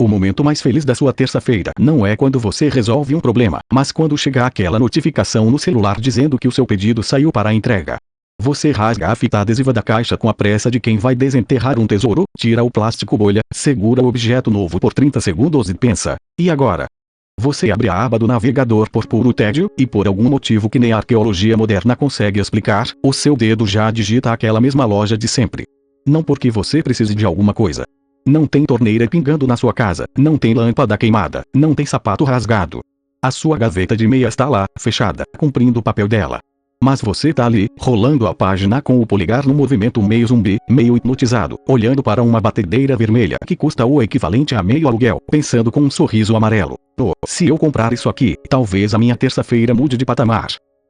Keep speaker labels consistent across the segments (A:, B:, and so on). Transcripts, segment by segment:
A: O momento mais feliz da sua terça-feira não é quando você resolve um problema, mas quando chega aquela notificação no celular dizendo que o seu pedido saiu para a entrega. Você rasga a fita adesiva da caixa com a pressa de quem vai desenterrar um tesouro, tira o plástico bolha, segura o objeto novo por 30 segundos e pensa: e agora? Você abre a aba do navegador por puro tédio, e por algum motivo que nem a arqueologia moderna consegue explicar, o seu dedo já digita aquela mesma loja de sempre. Não porque você precise de alguma coisa. Não tem torneira pingando na sua casa, não tem lâmpada queimada, não tem sapato rasgado. A sua gaveta de meia está lá, fechada, cumprindo o papel dela. Mas você tá ali, rolando a página com o polegar no movimento meio zumbi, meio hipnotizado, olhando para uma batedeira vermelha que custa o equivalente a meio aluguel, pensando com um sorriso amarelo: oh, se eu comprar isso aqui, talvez a minha terça-feira mude de patamar.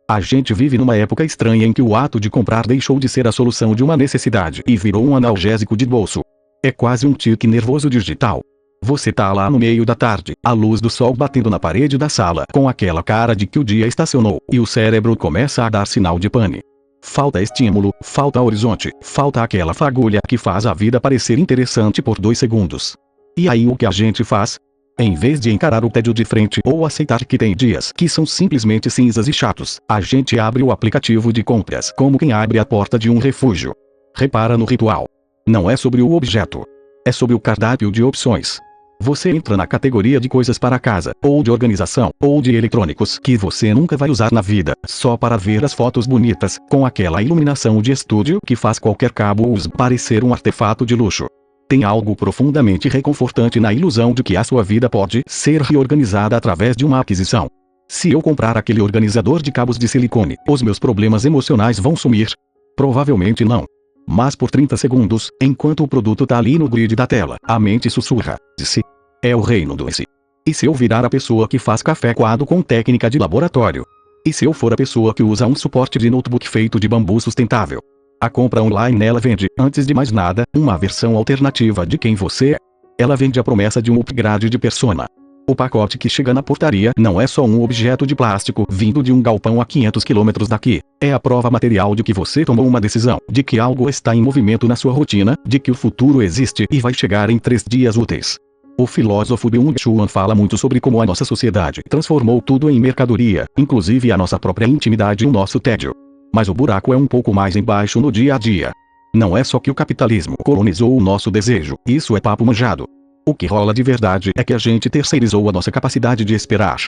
A: A gente vive numa época estranha em que o ato de comprar deixou de ser a solução de uma necessidade e virou um analgésico de bolso. É quase um tique nervoso digital. Você tá lá no meio da tarde, a luz do sol batendo na parede da sala, com aquela cara de que o dia estacionou, e o cérebro começa a dar sinal de pane. Falta estímulo, falta horizonte, falta aquela fagulha que faz a vida parecer interessante por 2 segundos. E aí o que a gente faz? Em vez de encarar o tédio de frente ou aceitar que tem dias que são simplesmente cinzas e chatos, a gente abre o aplicativo de compras como quem abre a porta de um refúgio. Repara no ritual. Não é sobre o objeto. É sobre o cardápio de opções. Você entra na categoria de coisas para casa, ou de organização, ou de eletrônicos que você nunca vai usar na vida, só para ver as fotos bonitas, com aquela iluminação de estúdio que faz qualquer cabo USB parecer um artefato de luxo. Tem algo profundamente reconfortante na ilusão de que a sua vida pode ser reorganizada através de uma aquisição. Se eu comprar aquele organizador de cabos de silicone, os meus problemas emocionais vão sumir? Provavelmente não. Mas por 30 segundos, enquanto o produto tá ali no grid da tela, a mente sussurra: se. É o reino do se. E se eu virar a pessoa que faz café coado com técnica de laboratório? E se eu for a pessoa que usa um suporte de notebook feito de bambu sustentável? A compra online ela vende, antes de mais nada, uma versão alternativa de quem você é. Ela vende a promessa de um upgrade de persona. O pacote que chega na portaria não é só um objeto de plástico vindo de um galpão a 500 quilômetros daqui. É a prova material de que você tomou uma decisão, de que algo está em movimento na sua rotina, de que o futuro existe e vai chegar em 3 dias úteis. O filósofo Byung-Chul Han fala muito sobre como a nossa sociedade transformou tudo em mercadoria, inclusive a nossa própria intimidade e o nosso tédio. Mas o buraco é um pouco mais embaixo no dia a dia. Não é só que o capitalismo colonizou o nosso desejo, isso é papo manjado. O que rola de verdade é que a gente terceirizou a nossa capacidade de esperar.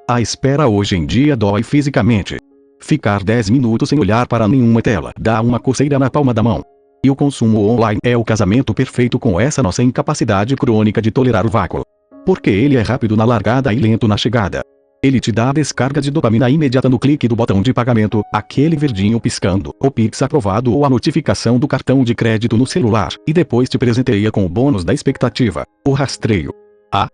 A: A espera hoje em dia dói fisicamente. Ficar 10 minutos sem olhar para nenhuma tela dá uma coceira na palma da mão. E o consumo online é o casamento perfeito com essa nossa incapacidade crônica de tolerar o vácuo. Porque ele é rápido na largada e lento na chegada. Ele te dá a descarga de dopamina imediata no clique do botão de pagamento, aquele verdinho piscando, o Pix aprovado ou a notificação do cartão de crédito no celular, e depois te presenteia com o bônus da expectativa, o rastreio.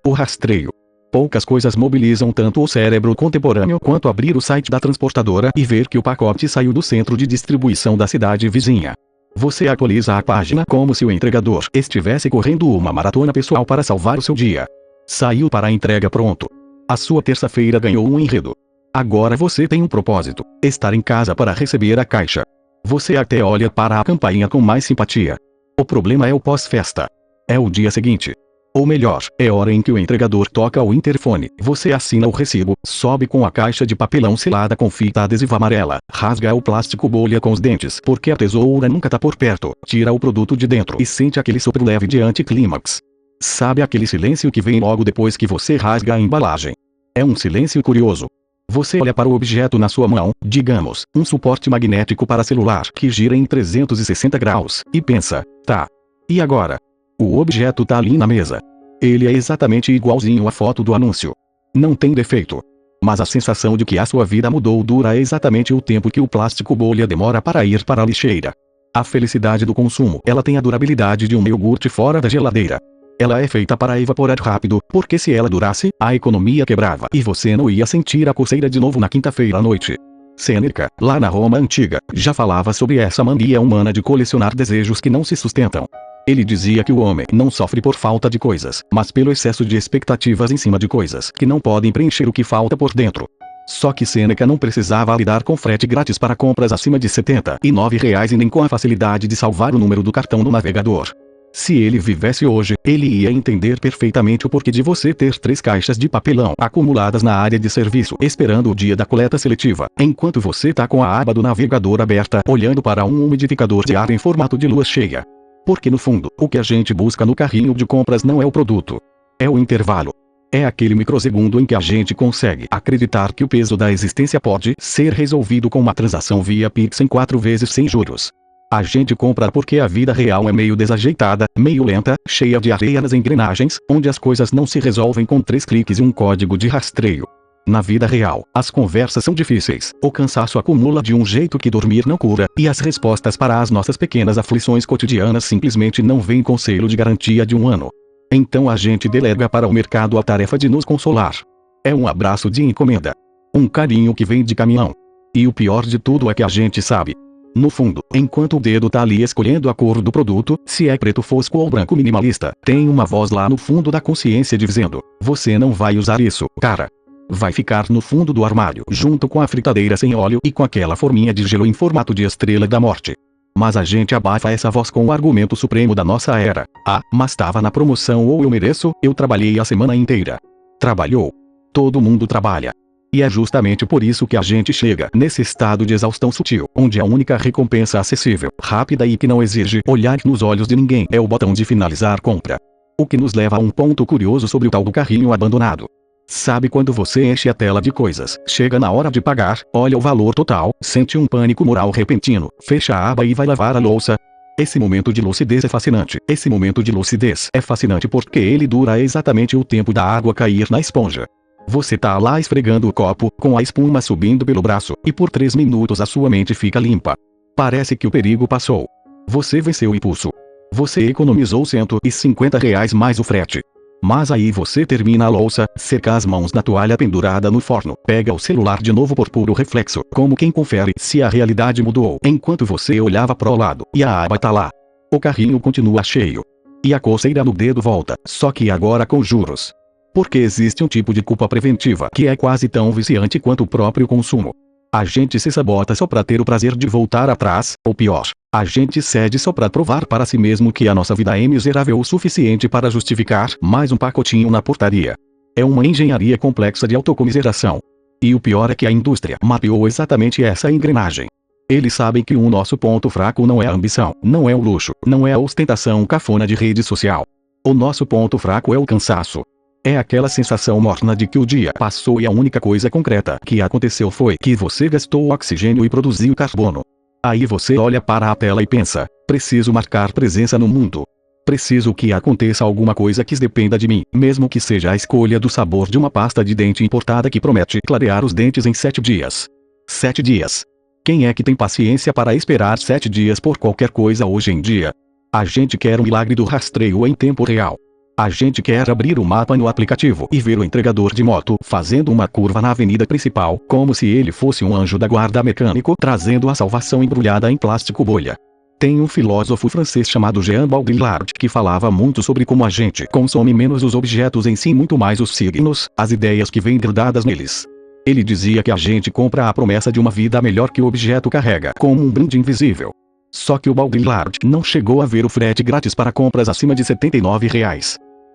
A: O rastreio. Poucas coisas mobilizam tanto o cérebro contemporâneo quanto abrir o site da transportadora e ver que o pacote saiu do centro de distribuição da cidade vizinha. Você atualiza a página como se o entregador estivesse correndo uma maratona pessoal para salvar o seu dia. Saiu para a entrega pronto. A sua terça-feira ganhou um enredo. Agora você tem um propósito: estar em casa para receber a caixa. Você até olha para a campainha com mais simpatia. O problema é o pós-festa. É o dia seguinte. Ou melhor, é hora em que o entregador toca o interfone, você assina o recibo, sobe com a caixa de papelão selada com fita adesiva amarela, rasga o plástico bolha com os dentes porque a tesoura nunca tá por perto, tira o produto de dentro e sente aquele sopro leve de anticlímax. Sabe aquele silêncio que vem logo depois que você rasga a embalagem? É um silêncio curioso. Você olha para o objeto na sua mão, digamos, um suporte magnético para celular que gira em 360 graus, e pensa: tá. E agora? O objeto tá ali na mesa. Ele é exatamente igualzinho à foto do anúncio. Não tem defeito. Mas a sensação de que a sua vida mudou dura exatamente o tempo que o plástico bolha demora para ir para a lixeira. A felicidade do consumo, ela tem a durabilidade de um iogurte fora da geladeira. Ela é feita para evaporar rápido, porque se ela durasse, a economia quebrava e você não ia sentir a coceira de novo na quinta-feira à noite. Sêneca, lá na Roma antiga, já falava sobre essa mania humana de colecionar desejos que não se sustentam. Ele dizia que o homem não sofre por falta de coisas, mas pelo excesso de expectativas em cima de coisas que não podem preencher o que falta por dentro. Só que Sêneca não precisava lidar com frete grátis para compras acima de R$ 79 e nem com a facilidade de salvar o número do cartão no navegador. Se ele vivesse hoje, ele ia entender perfeitamente o porquê de você ter 3 caixas de papelão acumuladas na área de serviço esperando o dia da coleta seletiva, enquanto você tá com a aba do navegador aberta olhando para um umidificador de ar em formato de lua cheia. Porque no fundo, o que a gente busca no carrinho de compras não é o produto. É o intervalo. É aquele microsegundo em que a gente consegue acreditar que o peso da existência pode ser resolvido com uma transação via Pix em 4 vezes sem juros. A gente compra porque a vida real é meio desajeitada, meio lenta, cheia de areia nas engrenagens, onde as coisas não se resolvem com 3 cliques e um código de rastreio. Na vida real, as conversas são difíceis, o cansaço acumula de um jeito que dormir não cura, e as respostas para as nossas pequenas aflições cotidianas simplesmente não vêm com selo de garantia de 1 ano. Então a gente delega para o mercado a tarefa de nos consolar. É um abraço de encomenda. Um carinho que vem de caminhão. E o pior de tudo é que a gente sabe. No fundo, enquanto o dedo tá ali escolhendo a cor do produto, se é preto fosco ou branco minimalista, tem uma voz lá no fundo da consciência dizendo: você não vai usar isso, cara. Vai ficar no fundo do armário, junto com a fritadeira sem óleo e com aquela forminha de gelo em formato de estrela da morte. Mas a gente abafa essa voz com o argumento supremo da nossa era: ah, mas tava na promoção ou eu mereço, eu trabalhei a semana inteira. Trabalhou. Todo mundo trabalha. E é justamente por isso que a gente chega nesse estado de exaustão sutil, onde a única recompensa acessível, rápida e que não exige olhar nos olhos de ninguém é o botão de finalizar compra. O que nos leva a um ponto curioso sobre o tal do carrinho abandonado. Sabe quando você enche a tela de coisas, chega na hora de pagar, olha o valor total, sente um pânico moral repentino, fecha a aba e vai lavar a louça? Esse momento de lucidez é fascinante. Esse momento de lucidez é fascinante porque ele dura exatamente o tempo da água cair na esponja. Você tá lá esfregando o copo, com a espuma subindo pelo braço, e por 3 minutos a sua mente fica limpa. Parece que o perigo passou. Você venceu o impulso. Você economizou R$ 150 mais o frete. Mas aí você termina a louça, seca as mãos na toalha pendurada no forno, pega o celular de novo por puro reflexo, como quem confere se a realidade mudou, enquanto você olhava pro lado, e a aba tá lá. O carrinho continua cheio. E a coceira no dedo volta, só que agora com juros. Porque existe um tipo de culpa preventiva que é quase tão viciante quanto o próprio consumo. A gente se sabota só pra ter o prazer de voltar atrás, ou pior, a gente cede só pra provar para si mesmo que a nossa vida é miserável o suficiente para justificar mais um pacotinho na portaria. É uma engenharia complexa de autocomiseração. E o pior é que a indústria mapeou exatamente essa engrenagem. Eles sabem que o nosso ponto fraco não é a ambição, não é o luxo, não é a ostentação cafona de rede social. O nosso ponto fraco é o cansaço. É aquela sensação morna de que o dia passou e a única coisa concreta que aconteceu foi que você gastou oxigênio e produziu carbono. Aí você olha para a tela e pensa: preciso marcar presença no mundo. Preciso que aconteça alguma coisa que dependa de mim, mesmo que seja a escolha do sabor de uma pasta de dente importada que promete clarear os dentes em 7 dias. 7 dias. Quem é que tem paciência para esperar 7 dias por qualquer coisa hoje em dia? A gente quer o milagre do rastreio em tempo real. A gente quer abrir o mapa no aplicativo e ver o entregador de moto fazendo uma curva na avenida principal, como se ele fosse um anjo da guarda mecânico trazendo a salvação embrulhada em plástico bolha. Tem um filósofo francês chamado Jean Baudrillard que falava muito sobre como a gente consome menos os objetos em si e muito mais os signos, as ideias que vêm grudadas neles. Ele dizia que a gente compra a promessa de uma vida melhor que o objeto carrega, como um brinde invisível. Só que o Baudrillard não chegou a ver o frete grátis para compras acima de R$ 79.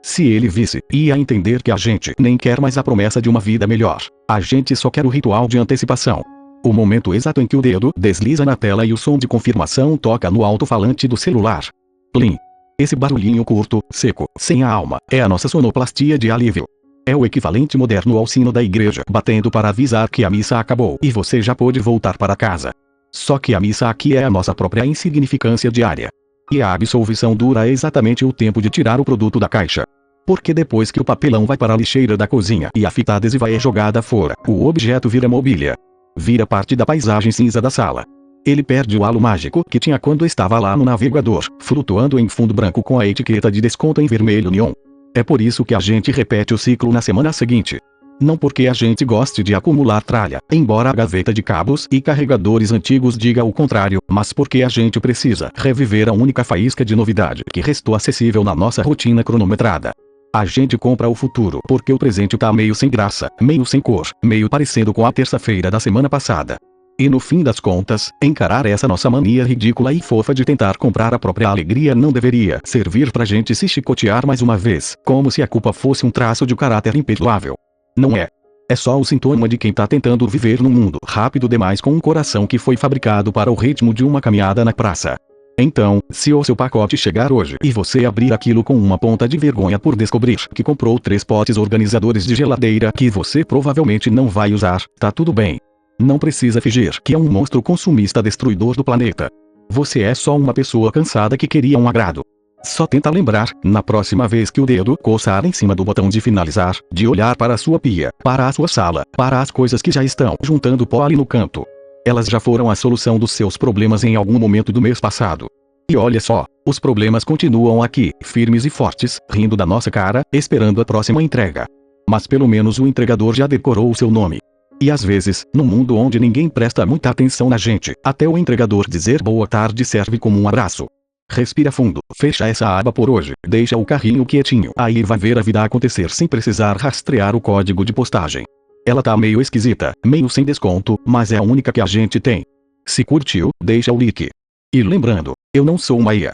A: Se ele visse, ia entender que a gente nem quer mais a promessa de uma vida melhor. A gente só quer o ritual de antecipação. O momento exato em que o dedo desliza na tela e o som de confirmação toca no alto-falante do celular. Plim. Esse barulhinho curto, seco, sem a alma, é a nossa sonoplastia de alívio. É o equivalente moderno ao sino da igreja batendo para avisar que a missa acabou e você já pôde voltar para casa. Só que a missa aqui é a nossa própria insignificância diária. E a absolvição dura exatamente o tempo de tirar o produto da caixa. Porque depois que o papelão vai para a lixeira da cozinha e a fita adesiva é jogada fora, o objeto vira mobília. Vira parte da paisagem cinza da sala. Ele perde o halo mágico que tinha quando estava lá no navegador, flutuando em fundo branco com a etiqueta de desconto em vermelho neon. É por isso que a gente repete o ciclo na semana seguinte. Não porque a gente goste de acumular tralha, embora a gaveta de cabos e carregadores antigos diga o contrário, mas porque a gente precisa reviver a única faísca de novidade que restou acessível na nossa rotina cronometrada. A gente compra o futuro porque o presente tá meio sem graça, meio sem cor, meio parecendo com a terça-feira da semana passada. E no fim das contas, encarar essa nossa mania ridícula e fofa de tentar comprar a própria alegria não deveria servir pra gente se chicotear mais uma vez, como se a culpa fosse um traço de caráter imperdoável. Não é. É só o sintoma de quem tá tentando viver num mundo rápido demais com um coração que foi fabricado para o ritmo de uma caminhada na praça. Então, se o seu pacote chegar hoje e você abrir aquilo com uma ponta de vergonha por descobrir que comprou 3 potes organizadores de geladeira que você provavelmente não vai usar, tá tudo bem. Não precisa fingir que é um monstro consumista destruidor do planeta. Você é só uma pessoa cansada que queria um agrado. Só tenta lembrar, na próxima vez que o dedo coçar em cima do botão de finalizar, de olhar para a sua pia, para a sua sala, para as coisas que já estão juntando pó ali no canto. Elas já foram a solução dos seus problemas em algum momento do mês passado. E olha só, os problemas continuam aqui, firmes e fortes, rindo da nossa cara, esperando a próxima entrega. Mas pelo menos o entregador já decorou o seu nome. E às vezes, num mundo onde ninguém presta muita atenção na gente, até o entregador dizer boa tarde serve como um abraço. Respira fundo, fecha essa aba por hoje, deixa o carrinho quietinho. Aí vai ver a vida acontecer sem precisar rastrear o código de postagem. Ela tá meio esquisita, meio sem desconto, mas é a única que a gente tem. Se curtiu, deixa o like. E lembrando, eu não sou uma IA.